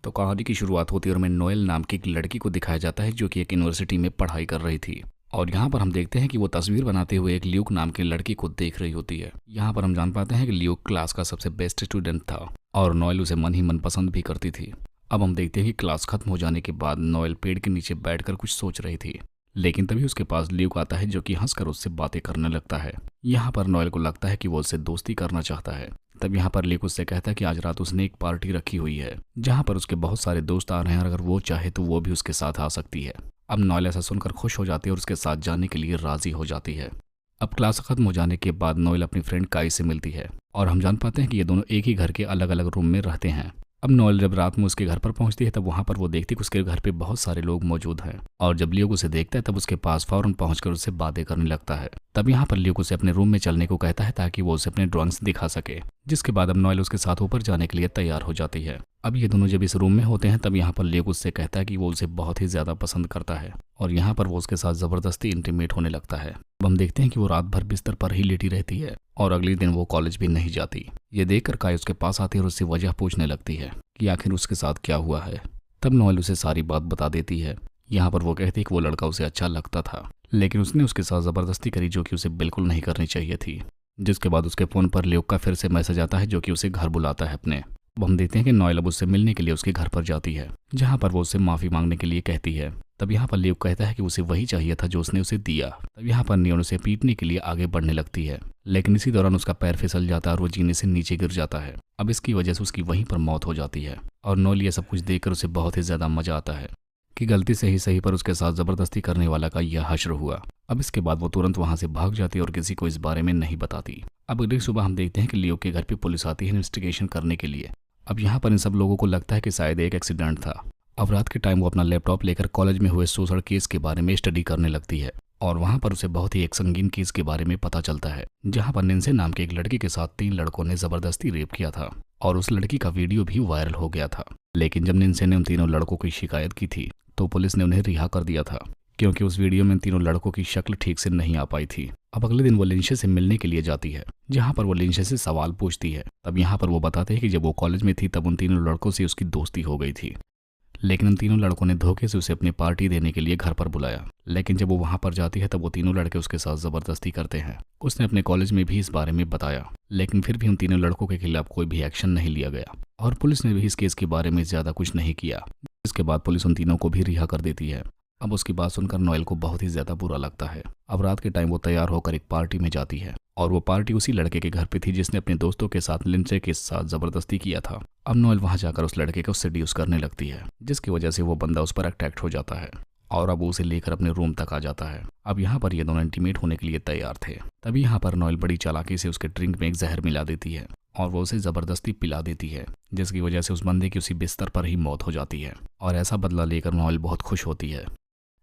तो कहानी की शुरुआत होती है और हमें नोएल नाम की एक लड़की को दिखाया जाता है जो कि एक यूनिवर्सिटी में पढ़ाई कर रही थी। और यहाँ पर हम देखते हैं कि वो तस्वीर बनाते हुए एक ल्यूक नाम की लड़की को देख रही होती है। यहाँ पर हम जान पाते हैं कि ल्यूक क्लास का सबसे बेस्ट स्टूडेंट था और नोएल उसे मन ही मन पसंद भी करती थी। अब हम देखते हैं कि क्लास खत्म हो जाने के बाद नोएल पेड़ के नीचे बैठकर कुछ सोच रही थी, लेकिन तभी उसके पास ल्यूक आता है जो कि हंसकर उससे बातें करने लगता है। यहाँ पर नोएल को लगता है कि वो उससे दोस्ती करना चाहता है। तब यहाँ पर ल्यूक उससे कहता है कि आज रात उसने एक पार्टी रखी हुई है जहाँ पर उसके बहुत सारे दोस्त आ रहे हैं और अगर वो चाहे तो वो भी उसके साथ आ सकती है। अब नोएल ऐसा सुनकर खुश हो जाती है और उसके साथ जाने के लिए राजी हो जाती है। अब क्लास खत्म हो जाने के बाद नोएल अपनी फ्रेंड काई से मिलती है और हम जान पाते हैं कि ये दोनों एक ही घर के अलग अलग रूम में रहते हैं। अब नोएल जब रात में उसके घर पर पहुंचती है तब वहां पर वो देखती है कि उसके घर पे बहुत सारे लोग मौजूद हैं और जब ल्यूक उसे देखता है तब उसके पास फौरन पहुंचकर उससे बातें करने लगता है। तब यहाँ पर ल्यूक उसे अपने रूम में चलने को कहता है ताकि वो उसे अपने ड्राइंग्स दिखा सके, जिसके बाद अब नोएल उसके साथ ऊपर जाने के लिए तैयार हो जाती है। अब ये दोनों जब इस रूम में होते हैं तब यहाँ पर ल्यूक उससे कहता है कि वो उसे बहुत ही ज्यादा पसंद करता है और यहाँ पर वो उसके साथ जबरदस्ती इंटीमेट होने लगता है। अब हम देखते हैं कि वो रात भर बिस्तर पर ही लेटी रहती है और अगले दिन वो कॉलेज भी नहीं जाती। ये देखकर काई उसके पास आती है और उससे वजह पूछने लगती है कि आखिर उसके साथ क्या हुआ है। तब नोएल उसे सारी बात बता देती है। यहाँ पर वो कहती है कि वो लड़का उसे अच्छा लगता था लेकिन उसने उसके साथ जबरदस्ती करी जो कि उसे बिल्कुल नहीं करनी चाहिए थी। जिसके बाद उसके फोन पर ल्यूक का फिर से मैसेज आता है जो कि उसे घर बुलाता है अपने। अब हम देखते हैं कि नोएल अब उससे मिलने के लिए उसके घर पर जाती है जहाँ पर वो उससे माफी मांगने के लिए कहती है। तब यहाँ पर ल्यूक कहता है कि उसे वही चाहिए था जो उसने उसे दिया। तब यहाँ पर नियोन उसे पीटने के लिए आगे बढ़ने लगती है लेकिन इसी दौरान उसका पैर फिसल जाता है और वो जीने से नीचे गिर जाता है। अब इसकी वजह से उसकी वहीं पर मौत हो जाती है और नोएल ये सब कुछ देखकर उसे बहुत ही ज्यादा मजा आता है कि गलती से ही सही पर उसके साथ जबरदस्ती करने वाला का यह हश्र हुआ। अब इसके बाद वो तुरंत वहां से भाग जाती है और किसी को इस बारे में नहीं बताती। अब अगली सुबह हम देखते हैं कि लियो के घर पे पुलिस आती है इन्वेस्टिगेशन करने के लिए। अब यहाँ पर इन सब लोगों को लगता है कि शायद एक एक्सीडेंट था। अब रात के टाइम वो अपना लैपटॉप लेकर कॉलेज में हुए सुसाइड केस के बारे में स्टडी करने लगती है और वहां पर उसे बहुत ही एक संगीन केस के बारे में पता चलता है जहां पर निंसे नाम के एक लड़की के साथ 3 लड़कों ने जबरदस्ती रेप किया था और उस लड़की का वीडियो भी वायरल हो गया था। लेकिन जब निंसे ने उन तीनों लड़कों की शिकायत की थी तो पुलिस ने उन्हें रिहा कर दिया था क्योंकि उस वीडियो में इन तीनों लड़कों की शक्ल ठीक से नहीं आ पाई थी। अब अगले दिन वो लिंशे से मिलने के लिए जाती है जहां पर वो लिंशे से सवाल पूछती है। तब यहाँ पर वो बताते हैं कि जब वो कॉलेज में थी तब उन तीनों लड़कों से उसकी दोस्ती हो गई थी लेकिन उन तीनों लड़कों ने धोखे से उसे अपनी पार्टी देने के लिए घर पर बुलाया। लेकिन जब वो वहां पर जाती है तब वो तीनों लड़के उसके साथ जबरदस्ती करते हैं। उसने अपने कॉलेज में भी इस बारे में बताया लेकिन फिर भी उन तीनों लड़कों के खिलाफ कोई भी एक्शन नहीं लिया गया और पुलिस ने भी इस केस के बारे में ज्यादा कुछ नहीं किया। इसके बाद पुलिस उन तीनों को भी रिहा कर देती है। अब उसकी बात सुनकर नोएल को बहुत ही ज्यादा बुरा लगता है। अब रात के टाइम वो तैयार होकर एक पार्टी में जाती है और वो पार्टी उसी लड़के के घर पे थी जिसने अपने दोस्तों के साथ लिंचे के साथ जबरदस्ती किया था। अब नोएल वहां जाकर उस लड़के को सेड्यूस करने लगती है जिसकी वजह से वो बंदा उस पर अट्रैक्ट हो जाता है और अब वो उसे लेकर अपने रूम तक आ जाता है। अब यहाँ पर ये दोनों इंटीमेट होने के लिए तैयार थे। तभी यहाँ पर नोएल बड़ी चालाकी से उसके ड्रिंक में एक जहर मिला देती है और वो उसे जबरदस्ती पिला देती है जिसकी वजह से उस बंदे की उसी बिस्तर पर ही मौत हो जाती है और ऐसा बदला लेकर नोएल बहुत खुश होती है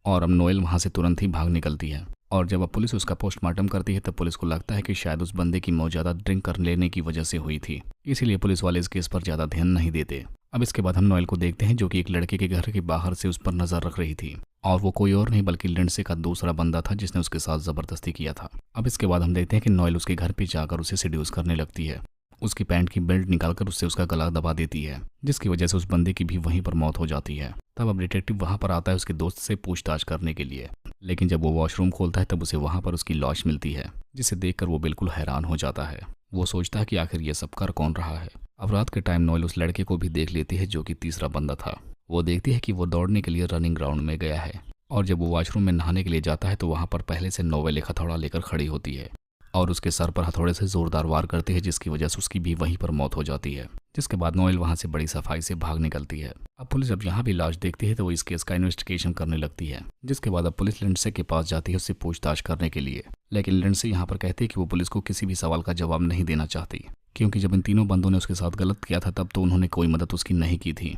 और अब नोएल वहां से तुरंत ही भाग निकलती है। और जब अब पुलिस उसका पोस्टमार्टम करती है तब पुलिस को लगता है कि शायद उस बंदे की मौत ज्यादा ड्रिंक कर लेने की वजह से हुई थी, इसीलिए पुलिस वाले इस केस पर ज्यादा ध्यान नहीं देते। अब इसके बाद हम नोएल को देखते हैं जो कि एक लड़के के घर के बाहर से उस पर नजर रख रही थी और वो कोई और नहीं बल्कि लिंडसे का दूसरा बंदा था जिसने उसके साथ जबरदस्ती किया था। अब इसके बाद हम देखते हैं कि नोएल उसके घर पे जाकर उसे सेड्यूस करने लगती है। उसकी पैंट की बेल्ट निकालकर उससे उसका गला दबा देती है जिसकी वजह से उस बंदे की भी वहीं पर मौत हो जाती है। तब अब डिटेक्टिव वहां पर आता है उसके दोस्त से पूछताछ करने के लिए लेकिन जब वो वॉशरूम खोलता है तब उसे वहां पर उसकी लाश मिलती है जिसे देखकर वो बिल्कुल हैरान हो जाता है। वो सोचता है कि आखिर ये सब कर कौन रहा है। अब रात के टाइम नोएल उस लड़के को भी देख लेती है जो कि तीसरा बंदा था। वो देखती है कि वो दौड़ने के लिए रनिंग ग्राउंड में गया है और जब वो वॉशरूम में नहाने के लिए जाता है तो वहां पर पहले से नोएल एक हथौड़ा लेकर खड़ी होती है और उसके सर पर हथौड़े से जोरदार वार करती है जिसकी वजह से उसकी भी वहीं पर मौत हो जाती है। जिसके बाद नोएल वहां से बड़ी सफाई से भाग निकलती है। अब पुलिस जब यहाँ भी लाश देखती है तो वो इस केस का इन्वेस्टिगेशन करने लगती है। जिसके बाद अब पुलिस लिंडसे के पास जाती है उससे पूछताछ करने के लिए लेकिन लिंडसे यहाँ पर कहती है कि वो पुलिस को किसी भी सवाल का जवाब नहीं देना चाहती क्योंकि जब इन तीनों बंदों ने उसके साथ गलत किया था तब तो उन्होंने कोई मदद उसकी नहीं की थी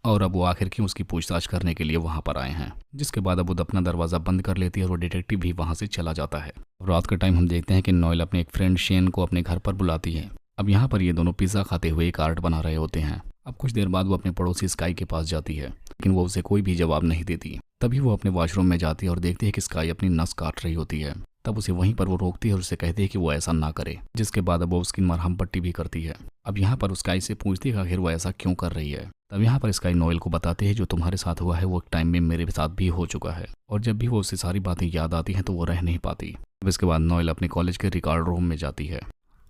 और अब वो आखिर क्यों उसकी पूछताछ करने के लिए वहां पर आए हैं। जिसके बाद अब वो अपना दरवाजा बंद कर लेती है और वो डिटेक्टिव भी वहां से चला जाता है। रात के टाइम हम देखते हैं कि नोएल अपने एक फ्रेंड शेन को अपने घर पर बुलाती है। अब यहाँ पर ये दोनों पिज्जा खाते हुए एक आर्ट बना रहे होते हैं। अब कुछ देर बाद वो अपने पड़ोसी स्काई के पास जाती है लेकिन वो उसे कोई भी जवाब नहीं देती। तभी वो अपने वॉशरूम में जाती है और देखती है कि स्काई अपनी नस काट रही होती है। तब उसे वहीं पर वो रोकती है और उसे कहती है कि वो ऐसा ना करे। जिसके बाद अब वो उसकी मरहम पट्टी भी करती है। अब यहाँ पर स्काई से पूछती है कि आखिर वो ऐसा क्यों कर रही है। तब यहाँ पर स्काई नोएल को बताते हैं जो तुम्हारे साथ हुआ है वो एक टाइम में मेरे साथ भी हो चुका है, और जब भी वो उसे सारी बातें याद आती हैं तो वो रह नहीं पाती। अब इसके बाद नोएल अपने कॉलेज के रिकॉर्ड रूम में जाती है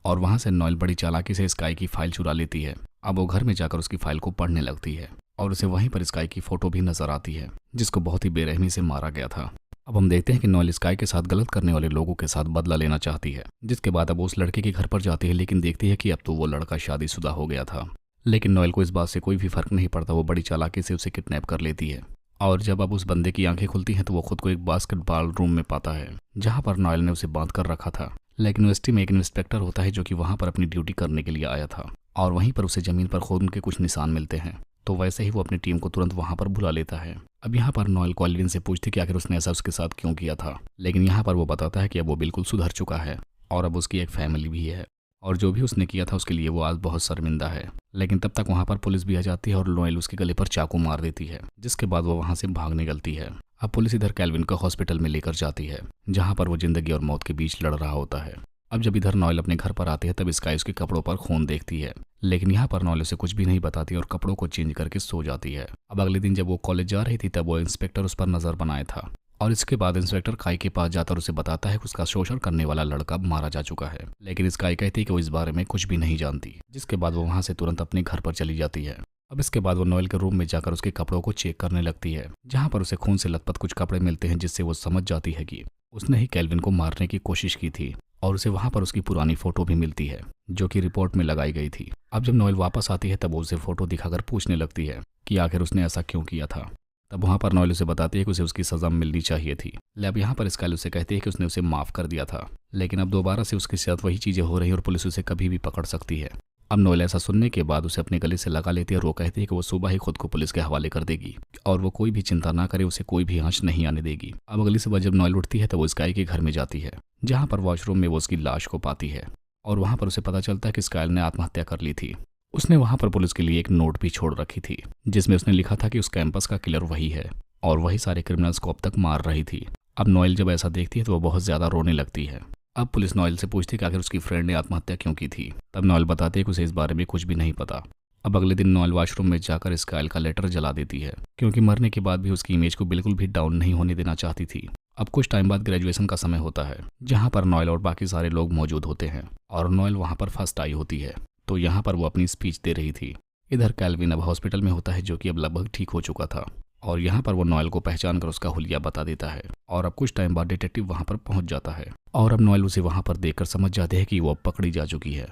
और वहाँ से नोएल बड़ी चालाकी से स्काई की फाइल चुरा लेती है। अब वो घर में जाकर उसकी फाइल को पढ़ने लगती है और उसे वहीं पर स्काई की फोटो भी नजर आती है जिसको बहुत ही बेरहमी से मारा गया था। अब हम देखते हैं कि नोएल स्काई के साथ गलत करने वाले लोगों के साथ बदला लेना चाहती है, जिसके बाद अब वो उस लड़के के घर पर जाती है, लेकिन देखती है कि अब तो वो लड़का शादीशुदा हो गया था। लेकिन नोएल को इस बात से कोई भी फर्क नहीं पड़ता, वो बड़ी चालाकी से उसे किडनैप कर लेती है। और जब अब उस बंदे की आंखें खुलती हैं तो वो खुद को एक बास्केटबॉल रूम में पाता है जहां पर नोएल ने उसे बांध कर रखा था। लेकिन यूनिवर्सिटी में एक इंस्पेक्टर होता है जो कि वहां पर अपनी ड्यूटी करने के लिए आया था और वहीं पर उसे जमीन पर खून के कुछ निशान मिलते हैं, तो वैसे ही वो अपनी टीम को तुरंत वहां पर बुला लेता है। अब यहाँ पर नोएल को एल्विन से पूछती कि आखिर उसने ऐसा उसके साथ क्यों किया था, लेकिन यहाँ पर वो बताता है कि अब वो बिल्कुल सुधर चुका है और अब उसकी एक फैमिली भी है और जो भी उसने किया था उसके लिए वो आज बहुत शर्मिंदा है। लेकिन तब तक वहां पर पुलिस भी आ जाती है और नोएल उसके गले पर चाकू मार देती है, जिसके बाद वो वहां से भाग निकलती है। अब पुलिस इधर कैल्विन को हॉस्पिटल में लेकर जाती है जहां पर वो जिंदगी और मौत के बीच लड़ रहा होता है। अब जब इधर नोएल अपने घर पर आती है तब स्काई उसके कपड़ों पर खून देखती है, लेकिन यहाँ पर नोएल उसे कुछ भी नहीं बताती और कपड़ों को चेंज करके सो जाती है। अब अगले दिन जब वो कॉलेज जा रही थी तब वो इंस्पेक्टर उस पर नजर बनाया था और इसके बाद इंस्पेक्टर काई के पास जाकर उसे बताता है कि उसका शोषण करने वाला लड़का मारा जा चुका है, लेकिन स्काई कहती है कि वो इस बारे में कुछ भी नहीं जानती, जिसके बाद वो वहां से तुरंत अपने घर पर चली जाती है। अब इसके बाद वो नोएल के रूम में जाकर उसके कपड़ों को चेक करने लगती है जहां पर उसे खून से लथपथ कुछ कपड़े मिलते हैं, जिससे वो समझ जाती है कि उसने ही कैल्विन को मारने की कोशिश की थी और उसे वहां पर उसकी पुरानी फोटो भी मिलती है जो कि रिपोर्ट में लगाई गई थी। अब जब नोएल वापस आती है तब वो उसे फोटो दिखाकर पूछने लगती है कि आखिर उसने ऐसा क्यों किया था। तब वहां पर नोएल उसे बताती है कि उसे उसकी सजा मिलनी चाहिए थी। अब यहाँ पर स्काई उसे कहती है कि उसने उसे माफ कर दिया था, लेकिन अब दोबारा से उसके साथ वही चीजें हो रही और पुलिस उसे कभी भी पकड़ सकती है। अब नोएल ऐसा सुनने के बाद उसे अपने गले से लगा लेती है और वो कहती है कि वो सुबह ही खुद को पुलिस के हवाले कर देगी और वो कोई भी चिंता ना करे, उसे कोई भी आंच नहीं आने देगी। अब अगली सुबह जब नोएल उठती है तो वो स्काई के घर में जाती है जहां पर वॉशरूम में वो उसकी लाश को पाती है और वहां पर उसे पता चलता है कि स्काई ने आत्महत्या कर ली थी। उसने वहां पर पुलिस के लिए एक नोट भी छोड़ रखी थी जिसमें उसने लिखा था कि उस कैंपस का किलर वही है और वही सारे क्रिमिनल्स को अब तक मार रही थी। अब नोएल जब ऐसा देखती है तो वो बहुत ज्यादा रोने लगती है। अब पुलिस नोएल से पूछती है कि आखिर उसकी फ्रेंड ने आत्महत्या क्यों की थी। तब नोएल बताती है कि उसे इस बारे में कुछ भी नहीं पता। अब अगले दिन नोएल वॉशरूम में जाकर स्काई का लेटर जला देती है क्योंकि मरने के बाद भी उसकी इमेज को बिल्कुल भी डाउन नहीं होने देना चाहती थी। अब कुछ टाइम बाद ग्रेजुएशन का समय होता है जहां पर नोएल और बाकी सारे लोग मौजूद होते हैं और नोएल वहां पर फर्स्ट आई होती है, तो यहाँ पर वो अपनी स्पीच दे रही थी। इधर कैल्विन अब हॉस्पिटल में होता है जो कि अब लगभग ठीक हो चुका था और यहाँ पर वो नोएल को पहचान कर उसका हुलिया बता देता है और अब कुछ टाइम बाद डिटेक्टिव वहां पर पहुंच जाता है और अब नोएल उसे वहां पर देखकर समझ जाते हैं कि वो अब पकड़ी जा चुकी है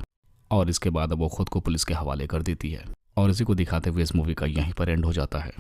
और इसके बाद अब वो खुद को पुलिस के हवाले कर देती है और इसी को दिखाते हुए इस मूवी का यहीं पर एंड हो जाता है।